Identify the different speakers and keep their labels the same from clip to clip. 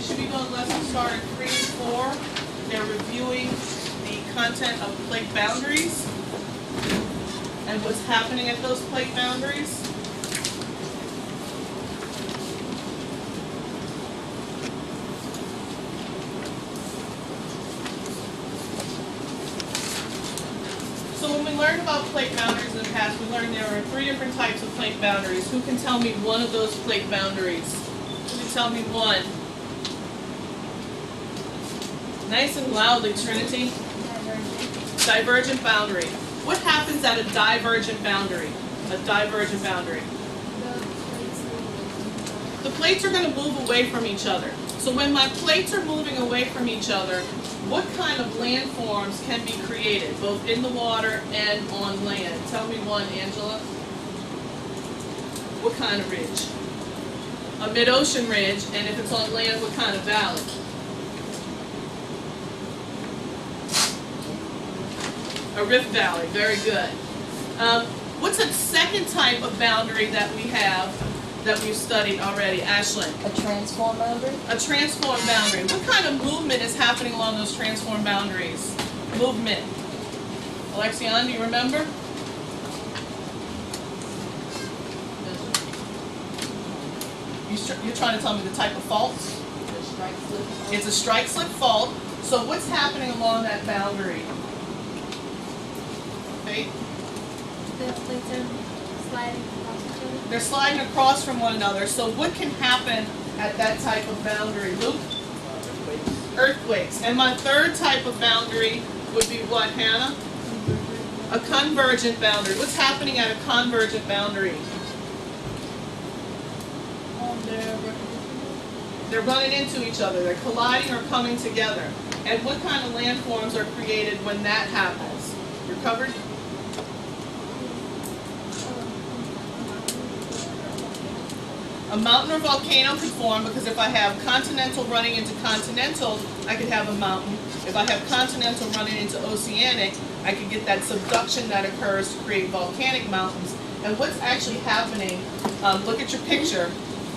Speaker 1: should be doing lesson starter 3 and 4. They're reviewing the content of plate boundaries and what's happening at those plate boundaries. So when we learned about plate boundaries in the past, we learned there are 3 different types of plate boundaries. Who can tell me one of those plate boundaries? Who can tell me one? Nice and loudly, Trinity. Divergent boundary. What happens at a divergent boundary? A divergent boundary. The plates are going to move away from each other. So when my plates are moving away from each other, what kind of landforms can be created, both in the water and on land? Tell me one, Angela. What kind of ridge? A mid-ocean ridge, and if it's on land, what kind of valley? A rift valley, very good. What's a second type of boundary that we have that we've studied already? Ashlyn?
Speaker 2: A transform boundary?
Speaker 1: A transform boundary. What kind of movement is happening along those transform boundaries? Movement. Alexion, do you remember? You're trying to tell me the type of fault? It's a strike-slip fault. So what's happening along that boundary? Faith?
Speaker 3: The plates are sliding across each other.
Speaker 1: They're sliding across from one another. So what can happen at that type of boundary? Luke? Earthquakes. And my third type of boundary would be what, Hannah? A convergent boundary. What's happening at a convergent boundary? They're running into each other. They're colliding or coming together. And what kind of landforms are created when that happens? You're covered? A mountain or volcano could form because if I have continental running into continental, I could have a mountain. If I have continental running into oceanic, I could get that subduction that occurs to create volcanic mountains. And what's actually happening, look at your picture,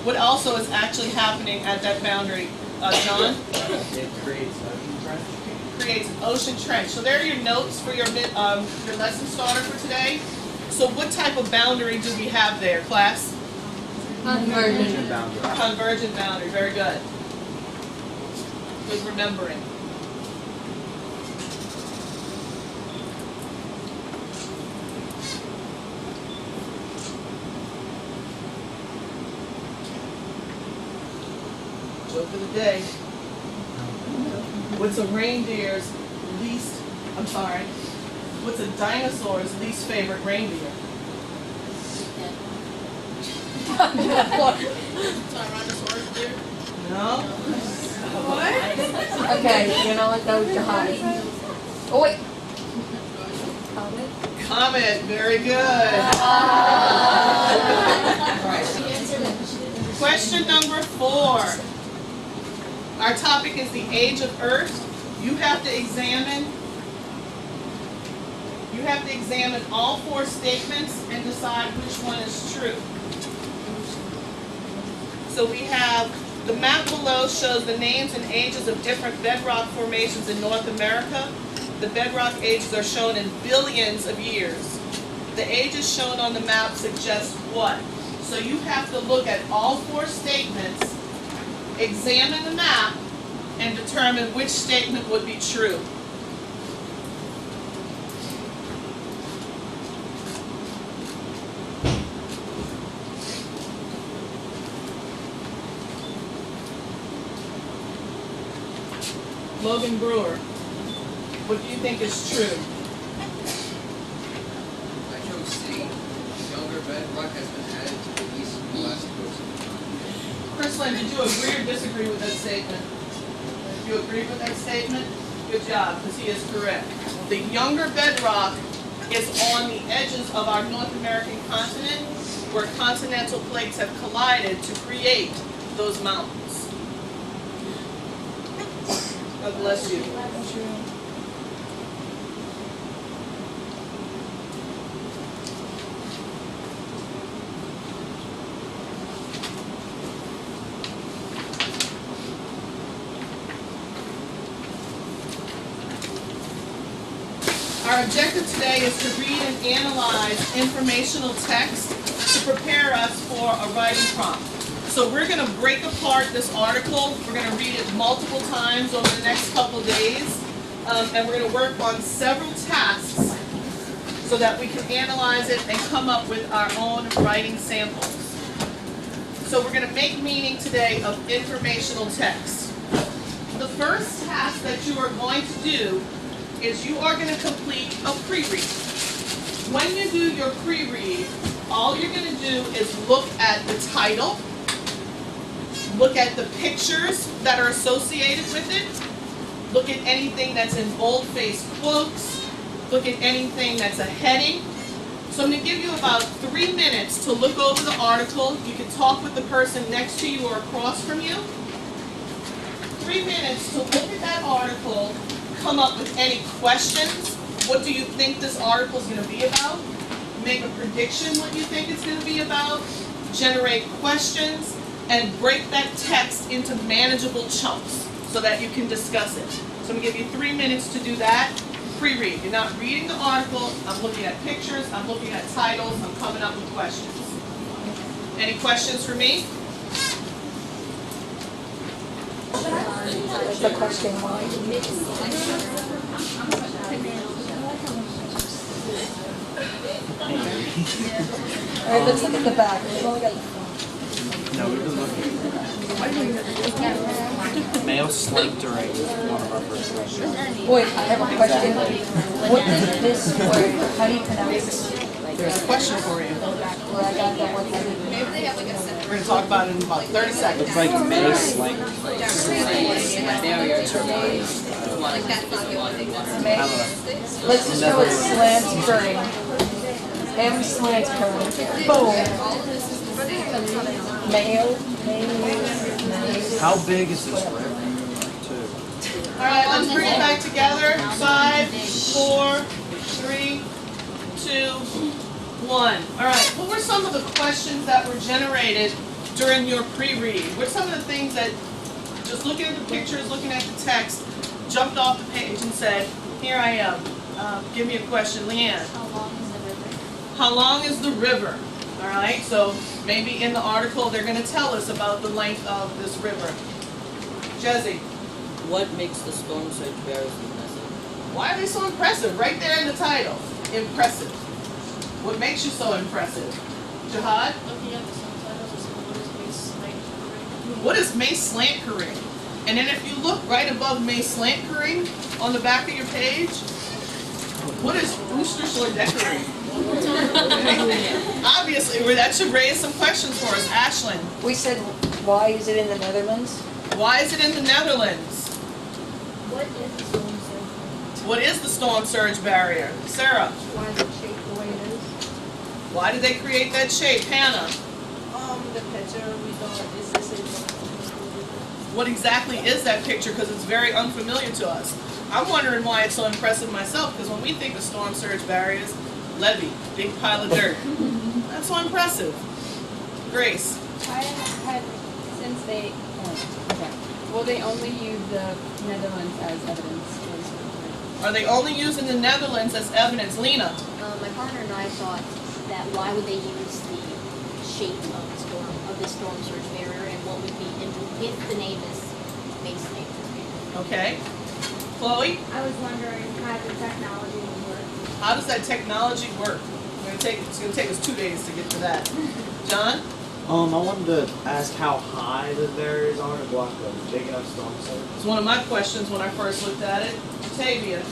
Speaker 1: what also is actually happening at that boundary, John?
Speaker 4: It creates ocean trench.
Speaker 1: Creates an ocean trench. So there are your notes for your lesson starter for today. So what type of boundary do we have there, class?
Speaker 2: Convergent
Speaker 4: boundary.
Speaker 1: Convergent boundary, very good. Good remembering. Joke of the day. What's a reindeer's least, what's a dinosaur's least favorite reindeer? Tyrannosaurus deer? No? What?
Speaker 2: Okay, you know what, those are high. Oh wait.
Speaker 1: Comet, very good. Question number 4. Our topic is the age of Earth. You have to examine all 4 statements and decide which one is true. So we have, the map below shows the names and ages of different bedrock formations in North America. The bedrock ages are shown in billions of years. The ages shown on the map suggest what? So you have to look at all 4 statements, examine the map, and determine which statement would be true. Logan Brewer, what do you think is true?
Speaker 5: I chose C. Younger bedrock has been added to the east and west coast of the continent.
Speaker 1: Chris Lynn, did you agree or disagree with that statement? Do you agree with that statement? Good job, because he is correct. The younger bedrock is on the edges of our North American continent where continental plates have collided to create those mountains. God bless you. Our objective today is to read and analyze informational text to prepare us for a writing prompt. So we're going to break apart this article. We're going to read it multiple times over the next couple days. And we're going to work on several tasks so that we can analyze it and come up with our own writing samples. So we're going to make meaning today of informational text. The first task that you are going to do is you are going to complete a pre-read. When you do your pre-read, all you're going to do is look at the title, look at the pictures that are associated with it, look at anything that's in bold-faced quotes, look at anything that's a heading. So I'm going to give you about 3 minutes to look over the article. You can talk with the person next to you or across from you. 3 minutes to look at that article, come up with any questions. What do you think this article is going to be about? Make a prediction what you think it's going to be about. Generate questions and break that text into manageable chunks so that you can discuss it. So I'm going to give you 3 minutes to do that. Pre-read. You're not reading the article. I'm looking at pictures. I'm looking at titles. I'm coming up with questions. Any questions for me?
Speaker 2: The question why? All right, let's look at the back. We've only got.
Speaker 4: No, we've been looking. Male slang during one of our first questions.
Speaker 2: Wait, I have a question. What is this word? How do you pronounce it?
Speaker 1: There's a question for you.
Speaker 2: Well, I got that one.
Speaker 1: We're going to talk about it in about 30 seconds.
Speaker 4: Looks like male slang.
Speaker 2: Let's just go with slant-curring. M slant-curring. Boom. Male.
Speaker 4: How big is this river?
Speaker 1: All right, let's bring it back together. 5, 4, 3, 2, 1. All right, what were some of the questions that were generated during your pre-read? What are some of the things that, just looking at the pictures, looking at the text, jumped off the page and said, here I am. Give me a question. Leanne.
Speaker 3: How long is the river?
Speaker 1: How long is the river? All right, so maybe in the article they're going to tell us about the length of this river. Jesse.
Speaker 6: What makes the storm surge barriers impressive?
Speaker 1: Why are they so impressive? Right there in the title. Impressive. What makes you so impressive? Jihad?
Speaker 3: Looking at the subtitles,
Speaker 1: What is May slant curring? And then if you look right above May slant curring on the back of your page, what is Oosterschledeckering? Obviously, that should raise some questions for us. Ashlyn,
Speaker 2: We said, why is it in the Netherlands?
Speaker 1: why is it in the Netherlands?
Speaker 3: What is the storm surge?
Speaker 1: What is the storm surge barrier? Sarah,
Speaker 3: Why is it shaped the way it is?
Speaker 1: why did they create that shape? Hannah,
Speaker 3: The picture we thought is this
Speaker 1: what exactly is that picture? Because it's very unfamiliar to us. I'm wondering why it's so impressive myself, because when we think of storm surge barriers, levee, big pile of dirt. That's so impressive. Grace.
Speaker 7: I had, since they, will they only use the Netherlands as evidence?
Speaker 1: Are they only using the Netherlands as evidence? Lena.
Speaker 8: My partner and I thought that why would they use the shape of the storm surge barrier, and what would be if the name is Mason.
Speaker 1: Okay. Chloe,
Speaker 3: I was wondering how the technology would work.
Speaker 1: how does that technology work? It's going to take us 2 days to get to that. John?
Speaker 4: I wanted to ask how high the barriers are to block a big enough storm surge.
Speaker 1: It's one of my questions when I first looked at it. Tavia.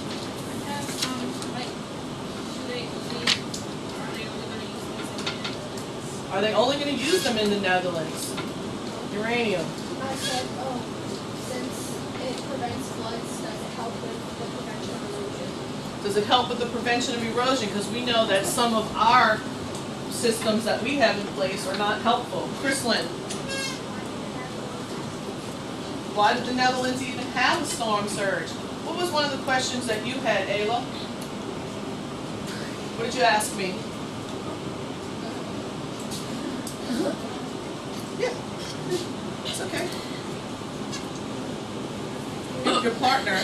Speaker 1: Are they only going to use them in the Netherlands? Uranium.
Speaker 3: I said, since it prevents floods, does it help with the prevention of erosion?
Speaker 1: Does it help with the prevention of erosion? Because we know that some of our systems that we have in place are not helpful. Chrislyn. Why did the Netherlands even have a storm surge? What was one of the questions that you had, Ayla? What did you ask me? Yeah, it's okay. Your partner,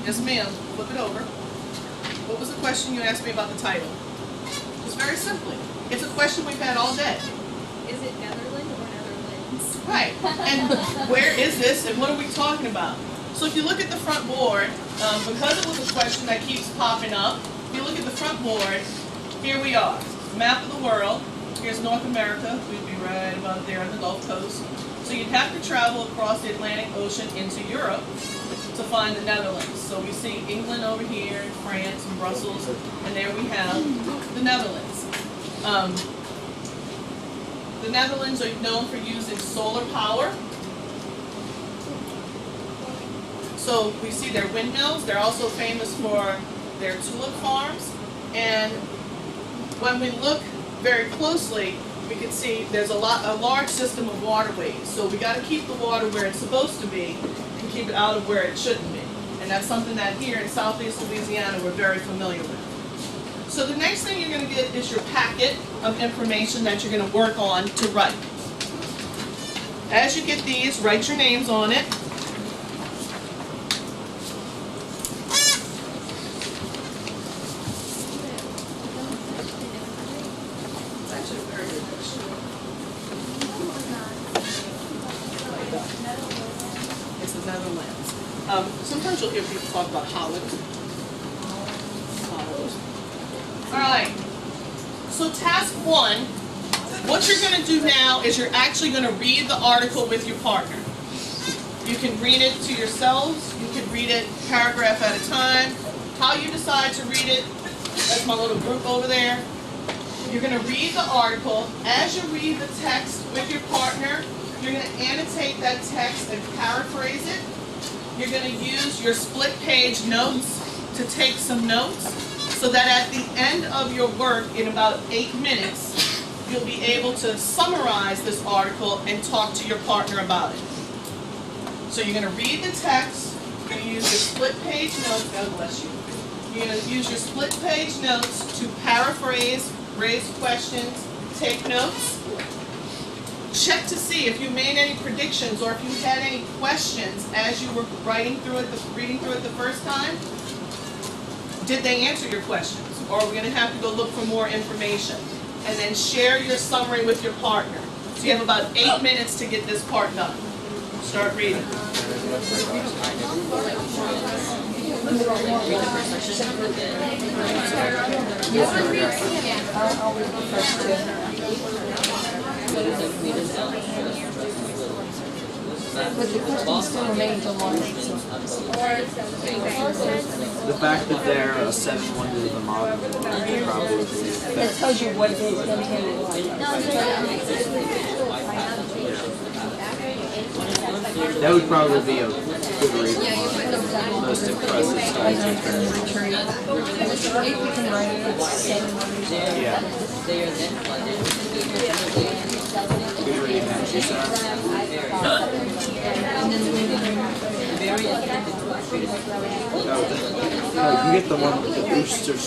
Speaker 1: yes ma'am, flip it over. What was the question you asked me about the title? It's very simply. It's a question we've had all day.
Speaker 3: Is it Netherlands or Netherlands?
Speaker 1: Right. And where is this and what are we talking about? So if you look at the front board, because it was a question that keeps popping up, if you look at the front board, here we are. Map of the world. Here's North America. We'd be right about there on the Gulf Coast. So you'd have to travel across the Atlantic Ocean into Europe to find the Netherlands. So we see England over here, and France, and Brussels, and there we have the Netherlands. The Netherlands are known for using solar power. So we see their windmills. They're also famous for their tulip farms. And when we look very closely, we can see there's a large system of waterways. So we got to keep the water where it's supposed to be and keep it out of where it shouldn't be. And that's something that here in Southeast Louisiana we're very familiar with. So the next thing you're going to get is your packet of information that you're going to work on to write. As you get these, write your names on it. It's actually a very good question. It's the Netherlands. Sometimes you'll hear people talk about Holland. All right, so task 1, what you're going to do now is you're actually going to read the article with your partner. You can read it to yourselves, you can read it paragraph at a time. How you decide to read it, that's my little group over there. You're going to read the article. As you read the text with your partner, you're going to annotate that text and paraphrase it. You're going to use your split page notes to take some notes, so that at the end of your work in about 8 minutes, you'll be able to summarize this article and talk to your partner about it. So you're going to read the text, you're going to use your split page notes, God bless you. You're going to use your split page notes to paraphrase, raise questions, take notes. Check to see if you made any predictions or if you had any questions as you were reading through it the first time. Did they answer your questions? Or are we going to have to go look for more information? And then share your summary with your partner. So you have about 8 minutes to get this part done. Start reading.
Speaker 6: Read the first section and then
Speaker 2: I'll read the first two. But the question still remains a lot.
Speaker 4: The fact that they're a 7 wonders of the modern world probably.
Speaker 2: That tells you what it is going to be like.
Speaker 4: That would probably be a good read. Most impressive study.
Speaker 2: If we can write it, it's 7 wonders.
Speaker 4: Yeah.
Speaker 6: they are then flooded.
Speaker 4: Good read, man. She said.
Speaker 6: Very attentive to
Speaker 4: No, you get the one with the boosters.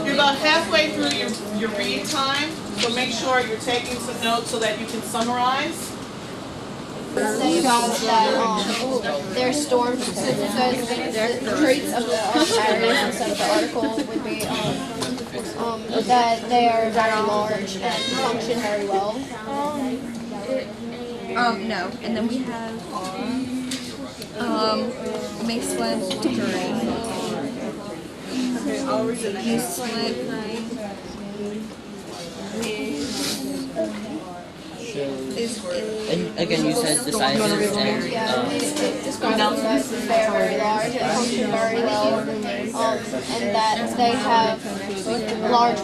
Speaker 1: You're about halfway through your read time, so make sure you're taking some notes so that you can summarize.
Speaker 3: Say about that their storms, so the traits of the areas inside of the article would be that they are very large and function very well.
Speaker 7: No. And then we have Maceland terrain.
Speaker 2: Okay, I'll read the next
Speaker 7: Maceland
Speaker 6: And again, you said the sizes and
Speaker 3: Yeah, it describes them that they are very large and function very well, and that they have large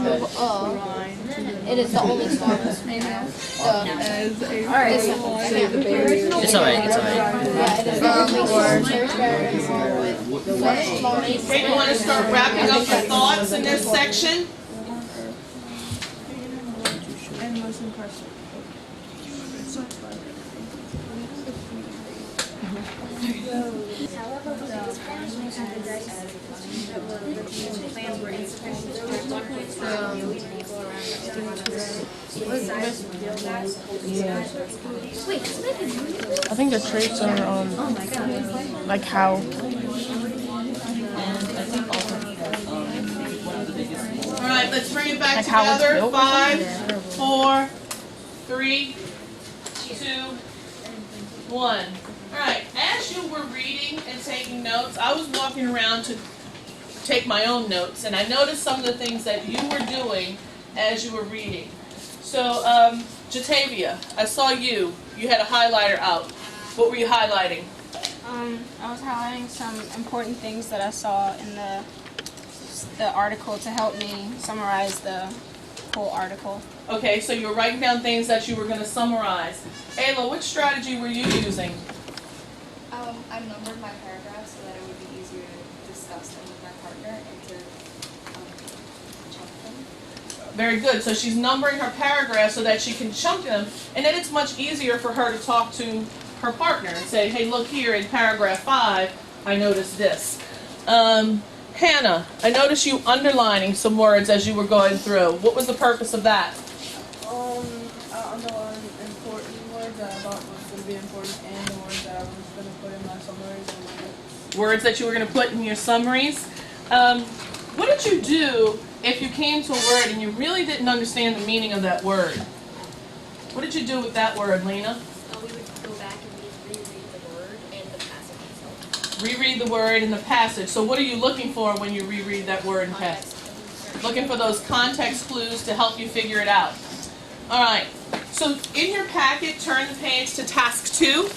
Speaker 3: it is the only storm.
Speaker 7: as a
Speaker 6: it's alright, it's alright.
Speaker 3: Yeah, it is the only surge barrier with large.
Speaker 1: Okay, you want to start wrapping up your thoughts in this section?
Speaker 2: and most impressive.
Speaker 9: I think the traits are like how
Speaker 1: right, let's bring it back
Speaker 7: Like how it's
Speaker 1: together.
Speaker 7: built?
Speaker 1: 5, 4, 3, 2, 1. All right, as you were reading and taking notes, I was walking around to take my own notes, and I noticed some of the things that you were doing as you were reading. So, Jatavia, I saw you. You had a highlighter out. What were you highlighting?
Speaker 9: I was highlighting some important things that I saw in the article to help me summarize the whole article.
Speaker 1: Okay, so you were writing down things that you were going to summarize. Ayla, which strategy were you using?
Speaker 10: I numbered my paragraphs so that it would be easier to discuss them with my partner and to chunk them.
Speaker 1: Very good. So she's numbering her paragraphs so that she can chunk them, and then it's much easier for her to talk to her partner and say, hey, look here in paragraph 5, I noticed this. Hannah, I noticed you underlining some words as you were going through. What was the purpose of that?
Speaker 7: I underlined important words that I thought was going to be important and the words that I was going to put in my summaries and my notes.
Speaker 1: Words that you were going to put in your summaries. What did you do if you came to a word and you really didn't understand the meaning of that word? What did you do with that word, Lena?
Speaker 8: We would go back and reread the word and the passage itself.
Speaker 1: Reread the word in the passage. So what are you looking for when you reread that word in passage? Looking for those context clues to help you figure it out. All right. So in your packet, turn the page to task 2.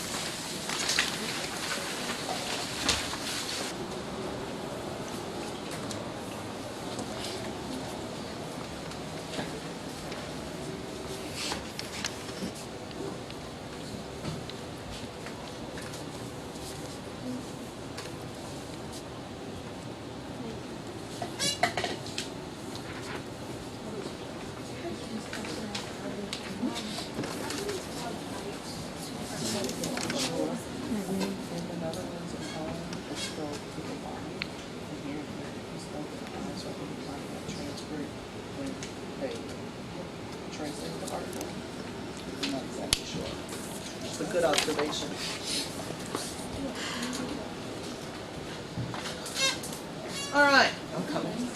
Speaker 4: It's a good observation.
Speaker 1: All right.
Speaker 4: I'm coming.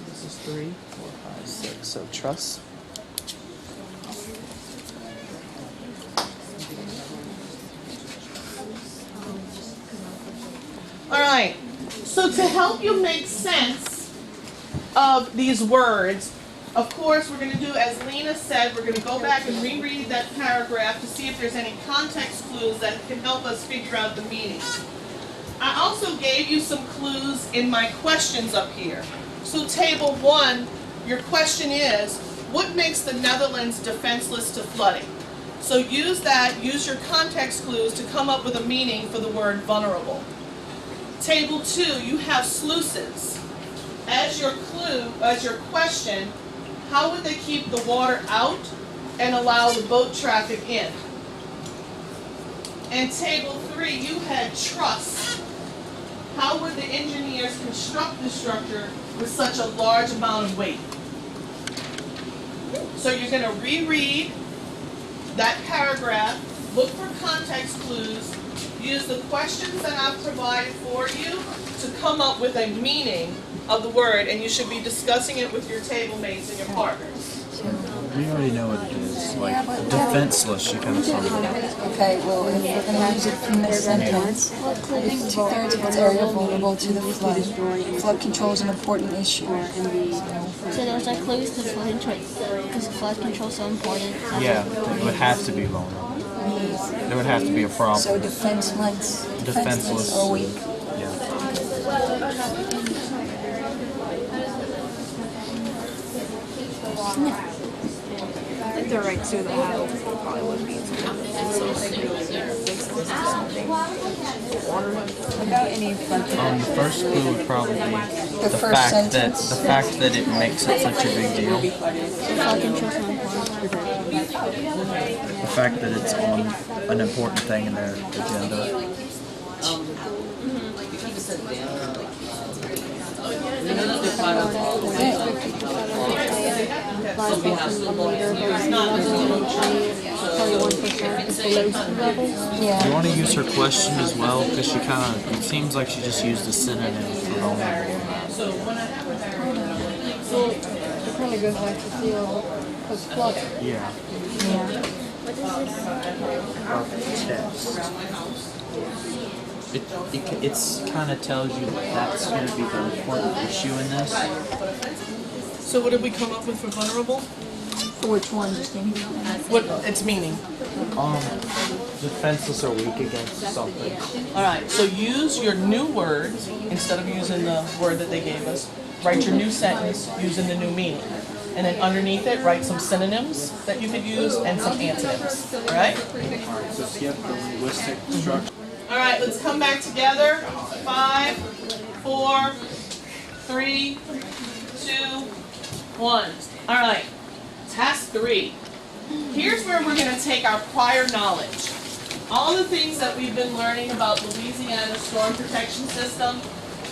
Speaker 4: This is 3, 4, 5, 6. So trust.
Speaker 1: All right. So to help you make sense of these words, of course, we're going to do, as Lena said, we're going to go back and reread that paragraph to see if there's any context clues that can help us figure out the meaning. I also gave you some clues in my questions up here. So table 1, your question is, what makes the Netherlands defenseless to flooding? So use your context clues to come up with a meaning for the word vulnerable. Table 2, you have sluices. As your clue, as your question, how would they keep the water out and allow the boat traffic in? And table 3, you had truss. How would the engineers construct the structure with such a large amount of weight? So you're going to reread that paragraph, look for context clues, use the questions that I've provided for you to come up with a meaning of the word, and you should be discussing it with your table mates and your partners.
Speaker 11: We already know what it is. Like, defenseless, you kind of sum it up.
Speaker 2: Okay, well, if we're going to use it from this sentence, if 2/3 of its area are vulnerable to the flood, flood control is an important issue.
Speaker 3: So those are clues to flood control, because flood control is so important.
Speaker 11: Yeah, it would have to be vulnerable. There would have to be a problem.
Speaker 2: So defenseless or weak.
Speaker 11: Yeah.
Speaker 10: I think they're right too. That probably would be
Speaker 2: Without any flood control.
Speaker 11: The first clue would probably be
Speaker 2: The first sentence.
Speaker 11: the fact that it makes it such a big deal.
Speaker 3: Flood control is so important.
Speaker 11: The fact that it's on an important thing in their agenda.
Speaker 2: Yeah.
Speaker 11: You want to use her question as well, because she kind of, it seems like she just used a synonym for vulnerable.
Speaker 3: It kind of goes back to seal because flutter.
Speaker 11: Yeah.
Speaker 2: Yeah.
Speaker 11: It's kind of tells you that that's going to be the important issue in this.
Speaker 1: So what did we come up with for vulnerable?
Speaker 2: For which one? Just any.
Speaker 1: What its meaning?
Speaker 11: Defenseless or weak against something.
Speaker 1: All right, so use your new word instead of using the word that they gave us. Write your new sentence using the new meaning. And then underneath it, write some synonyms that you could use and some antonyms. All right?
Speaker 11: So skip the linguistic structure.
Speaker 1: All right, let's come back together. 5, 4, 3, 2, 1. All right, task 3. Here's where we're going to take our prior knowledge. All the things that we've been learning about Louisiana's storm protection system,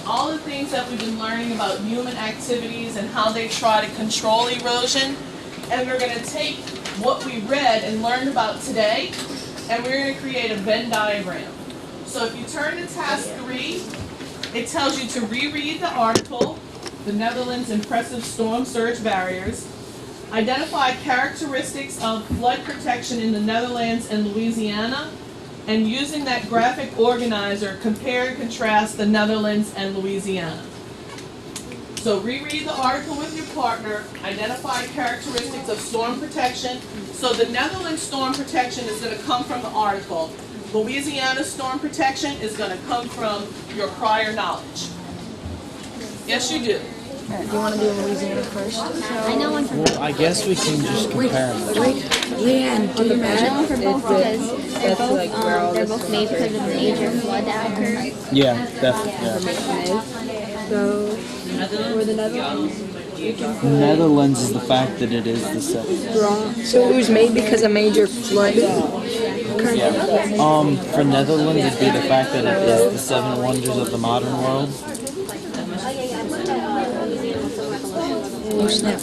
Speaker 1: all the things that we've been learning about human activities and how they try to control erosion, and we're going to take what we read and learned about today, and we're going to create a Venn diagram. So if you turn to task 3, it tells you to reread the article, The Netherlands' Impressive Storm Surge Barriers, identify characteristics of flood protection in the Netherlands and Louisiana, and using that graphic organizer, compare and contrast the Netherlands and Louisiana. So reread the article with your partner, identify characteristics of storm protection. So the Netherlands storm protection is going to come from the article. Louisiana storm protection is going to come from your prior knowledge. Yes, you do.
Speaker 2: Do you want to do Louisiana first?
Speaker 8: I know one from
Speaker 11: Well, I guess we can just compare them.
Speaker 2: Leanne, do you
Speaker 8: I
Speaker 2: measure?
Speaker 8: know one for both because they're both made because of the major flood that occurred.
Speaker 11: Yeah, definitely.
Speaker 3: So, for the Netherlands,
Speaker 11: Netherlands is the fact that it is the seventh.
Speaker 2: So it was made because of major flood.
Speaker 11: For Netherlands, it'd be the fact that it is the 7 wonders of the modern world.
Speaker 2: Oh snap!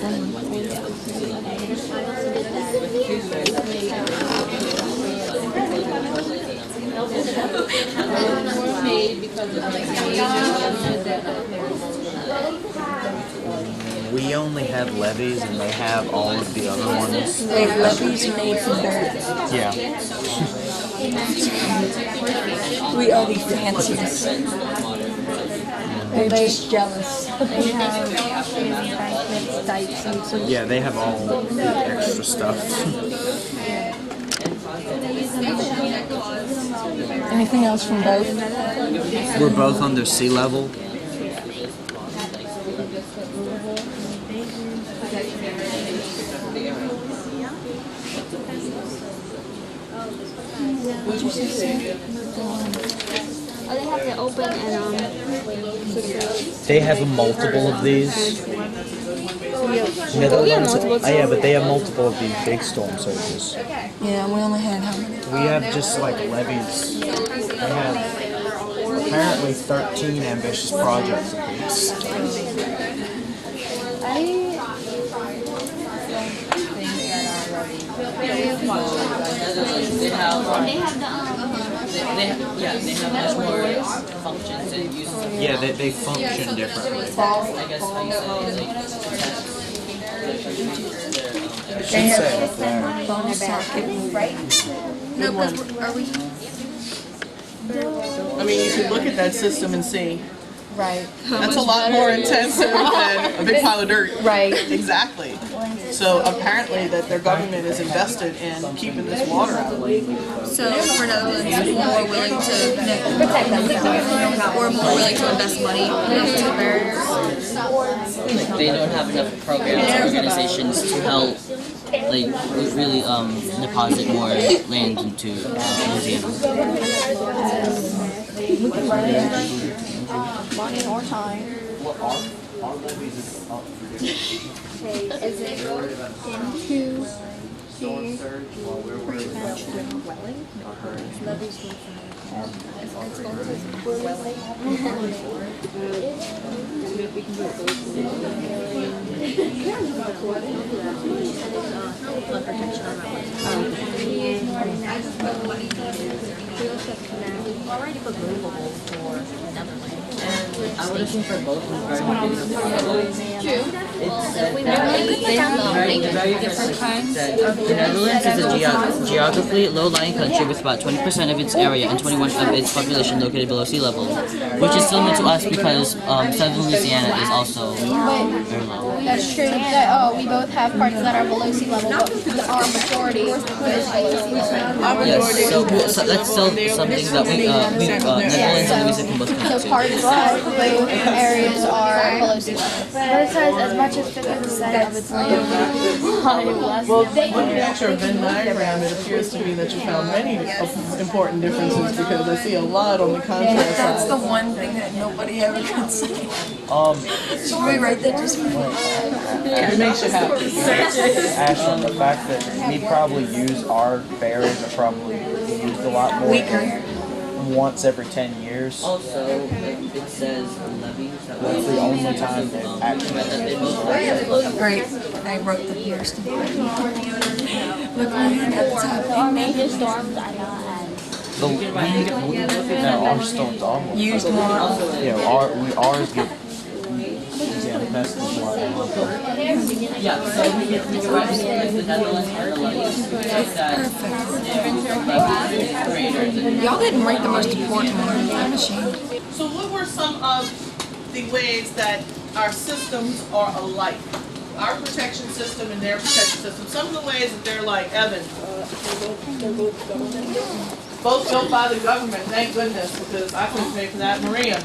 Speaker 11: We only have levees, and they have all of the other ones.
Speaker 2: They have levees made from birds.
Speaker 11: Yeah.
Speaker 2: We are the fanciest. They're just jealous.
Speaker 3: they have banquets, dikes, and so
Speaker 11: Yeah, they have all the extra stuff.
Speaker 2: Anything else from both?
Speaker 11: We're both under sea level.
Speaker 2: What'd you say?
Speaker 8: Oh, they have to open and
Speaker 11: They have a multiple of these. Netherlands, yeah, but they have multiple of these big storm surges.
Speaker 2: Yeah, we only had how many?
Speaker 11: We have just like levees. They have apparently 13 ambitious projects of these.
Speaker 6: They have
Speaker 8: they have
Speaker 6: much more functions and uses.
Speaker 11: Yeah, they function differently.
Speaker 6: I guess how you
Speaker 11: It should say it up there.
Speaker 2: Bone socket.
Speaker 1: Good one. I mean, you could look at that system and see.
Speaker 2: Right.
Speaker 1: That's a lot more intensive than a big pile of dirt.
Speaker 2: Right.
Speaker 1: Exactly. So apparently that their government is invested in keeping this water out.
Speaker 10: So for Netherlands, more willing to protect them, or more willing to invest money into barriers.
Speaker 6: They don't have enough programs or organizations to help, like, really deposit more land into museums.
Speaker 3: money or time.
Speaker 10: Okay, is it into
Speaker 4: Storm surge while we're worried about
Speaker 3: Dwelling or levies
Speaker 8: flood protection on that one. Already put movable for Netherlands.
Speaker 6: I would assume for both was very different kinds. The Netherlands is a geographically low-lying country with about 20% of its area and 21% of its population located below sea level, which is similar to us because southern Louisiana is also very low.
Speaker 3: That's true. That, we both have parts that are below sea level, but our majority is below sea level.
Speaker 6: Yes, so that's still something that Netherlands and Louisiana can both connect
Speaker 3: So
Speaker 6: to.
Speaker 3: parts of both areas are below sea level.
Speaker 2: But it says as much as 50% of its land.
Speaker 12: Well, looking at your Venn diagram, it appears to me that you found many important differences because I see a lot on the contrary side.
Speaker 2: That's the one thing that nobody ever could say. Should we write that just for
Speaker 12: It makes you happy.
Speaker 11: Ashton, the fact that we probably use our berries are probably used a lot more.
Speaker 2: weaker?
Speaker 11: Once every 10 years.
Speaker 6: Also, it says levies.
Speaker 11: That's the only time they've actually.
Speaker 2: Great. I wrote the years. Look at the top.
Speaker 8: Our major storms are not as
Speaker 11: No, our storms almost.
Speaker 2: Used more.
Speaker 11: Ours get Louisiana pest is more.
Speaker 6: Yeah, so we can write the Netherlands and the levies.
Speaker 2: Y'all didn't write the most important one. I'm ashamed.
Speaker 1: So what were some of the ways that our systems are alike? Our protection system and their protection system. Some of the ways that they're like, Evan. Both built by the government, thank goodness, because I couldn't pay for that. Maria.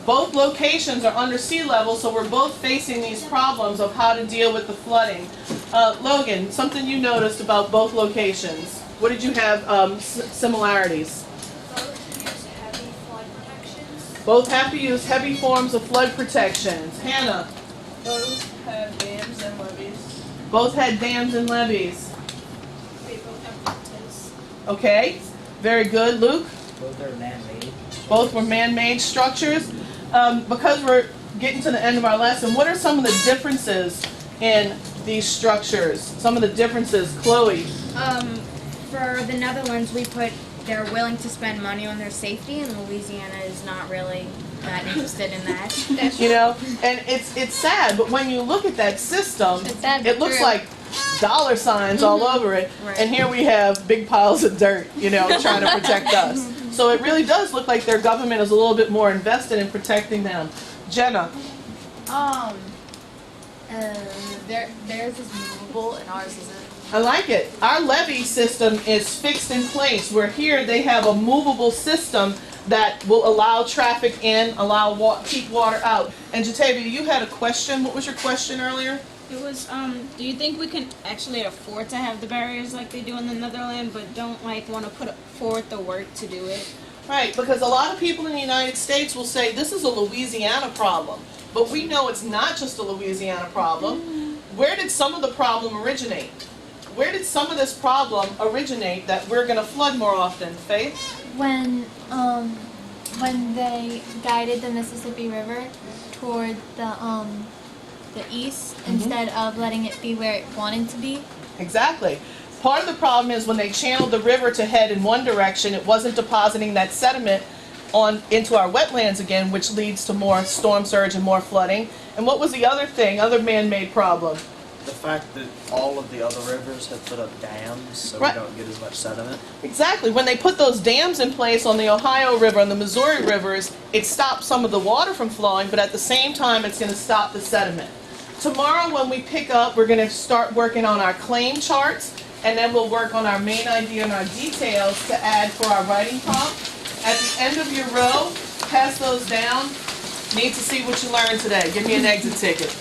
Speaker 1: Both locations are under sea level, so we're both facing these problems of how to deal with the flooding. Logan, something you noticed about both locations. What did you have similarities? Both have to use heavy forms of flood protections. Hannah?
Speaker 7: Both have dams and levees.
Speaker 1: Both had dams and levees.
Speaker 7: They both have fountains.
Speaker 1: Okay, very good. Luke?
Speaker 4: Both are man-made.
Speaker 1: Both were man-made structures. Because we're getting to the end of our lesson, what are some of the differences in these structures? Some of the differences, Chloe?
Speaker 9: For the Netherlands, we put they're willing to spend money on their safety, and Louisiana is not really that interested in that.
Speaker 1: You know, and it's sad, but when you look at that system, it looks like dollar signs all over it,
Speaker 9: Right.
Speaker 1: and here we have big piles of dirt, you know, trying to protect us. So it really does look like their government is a little bit more invested in protecting them. Jenna?
Speaker 10: Theirs is movable and ours isn't.
Speaker 1: I like it. Our levee system is fixed in place, where here they have a movable system that will allow traffic in, keep water out. And Jatavia, you had a question. What was your question earlier?
Speaker 9: It was, do you think we can actually afford to have the barriers like they do in the Netherlands, but don't want to put forward the work to do it?
Speaker 1: Right, because a lot of people in the United States will say this is a Louisiana problem, but we know it's not just a Louisiana problem. Where did some of the problem originate? Where did some of this problem originate that we're going to flood more often? Faith?
Speaker 3: When they guided the Mississippi River toward the east instead of letting it be where it wanted to be.
Speaker 1: Exactly. Part of the problem is when they channeled the river to head in one direction, it wasn't depositing that sediment into our wetlands again, which leads to more storm surge and more flooding. And what was the other thing, other man-made problem?
Speaker 4: The fact that all of the other rivers have put up dams so
Speaker 1: Right.
Speaker 4: we don't get as much sediment.
Speaker 1: Exactly. When they put those dams in place on the Ohio River and the Missouri rivers, it stopped some of the water from flowing, but at the same time, it's going to stop the sediment. Tomorrow when we pick up, we're going to start working on our claim charts, and then we'll work on our main idea and our details to add for our writing prompt. At the end of your row, pass those down. Need to see what you learned today. Give me an exit ticket.